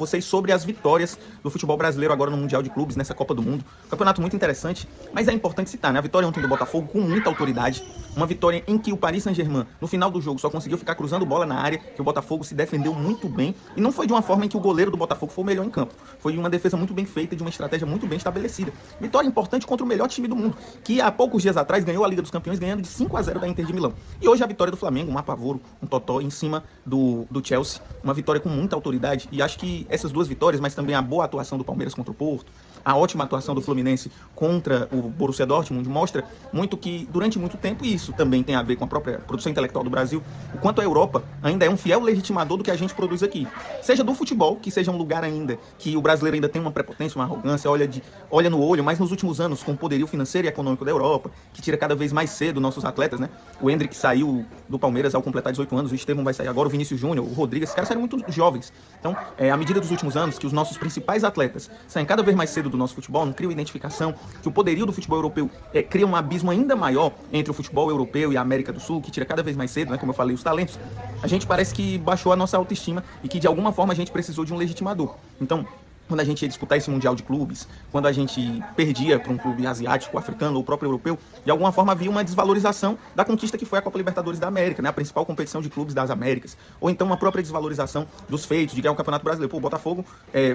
vocês sobre as vitórias do futebol brasileiro agora no Mundial de Clubes, nessa Copa do Mundo. Campeonato muito interessante, mas é importante citar, né? A vitória ontem do Botafogo com muita autoridade, uma vitória em que o Paris Saint-Germain, no final do jogo, só conseguiu ficar cruzando bola na área, que o Botafogo se defendeu muito bem, e não foi de uma forma em que o goleiro do Botafogo foi o melhor em campo. Foi uma defesa muito bem feita, de uma estratégia muito bem estabelecida. Vitória importante contra o melhor time do mundo, que há poucos dias atrás ganhou a Liga dos Campeões, ganhando de 5-0 da Inter de Milão. E hoje a vitória do Flamengo, um apavoro, um totó em cima do Chelsea, uma vitória com muita autoridade, e acho que essas duas vitórias, mas também a boa atuação do Palmeiras contra o Porto, a ótima atuação do Fluminense contra o Borussia Dortmund, mostra muito que, durante muito tempo, e isso também tem a ver com a própria produção intelectual do Brasil, o quanto a Europa ainda é um fiel legitimador do que a gente produz aqui. Seja do futebol, que seja um lugar ainda que o brasileiro ainda tem uma prepotência, uma arrogância, olha no olho, mas nos últimos anos, com o poderio financeiro e econômico da Europa, que tira cada vez mais cedo nossos atletas, né? O Endrick saiu do Palmeiras ao completar 18 anos, o Estevão vai sair agora, o Vinícius Júnior, o Rodrigo, esses caras saíram muito jovens. Então, à medida dos últimos anos, que os nossos principais atletas saem cada vez mais cedo do nosso futebol, não criam identificação, que o poderio do futebol europeu cria um abismo ainda maior entre o futebol europeu e a América do Sul, que tira cada vez mais cedo, né, como eu falei, os talentos, a gente parece que baixou a nossa autoestima e que de alguma forma a gente precisou de um legitimador. Então, quando a gente ia disputar esse Mundial de Clubes, quando a gente perdia para um clube asiático, africano ou próprio europeu, de alguma forma havia uma desvalorização da conquista que foi a Copa Libertadores da América, né? A principal competição de clubes das Américas. Ou então uma própria desvalorização dos feitos, de ganhar o Campeonato Brasileiro. Pô, o Botafogo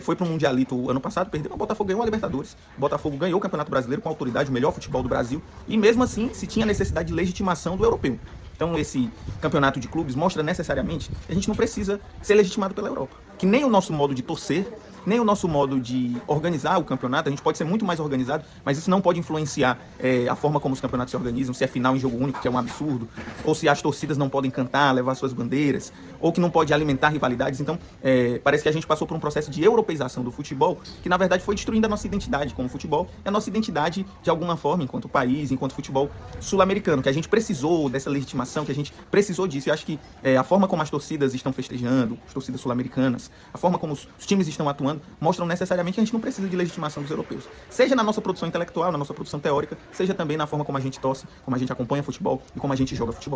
foi para o Mundialito ano passado, perdeu, o Botafogo ganhou a Libertadores. O Botafogo ganhou o Campeonato Brasileiro com autoridade, o melhor futebol do Brasil. E mesmo assim, se tinha necessidade de legitimação do europeu. Então esse campeonato de clubes mostra necessariamente que a gente não precisa ser legitimado pela Europa. Que nem o nosso modo de torcer, nem o nosso modo de organizar o campeonato, a gente pode ser muito mais organizado, mas isso não pode influenciar a forma como os campeonatos se organizam, se é final em jogo único, que é um absurdo, ou se as torcidas não podem cantar, levar suas bandeiras, ou que não pode alimentar rivalidades. Então, parece que a gente passou por um processo de europeização do futebol, que na verdade foi destruindo a nossa identidade como futebol, e a nossa identidade de alguma forma, enquanto país, enquanto futebol sul-americano, que a gente precisou dessa legitimação, que a gente precisou disso. E acho que a forma como as torcidas estão festejando, as torcidas sul-americanas, a forma como os times estão atuando, mostram necessariamente que a gente não precisa de legitimação dos europeus. Seja na nossa produção intelectual, na nossa produção teórica, seja também na forma como a gente torce, como a gente acompanha futebol e como a gente joga futebol.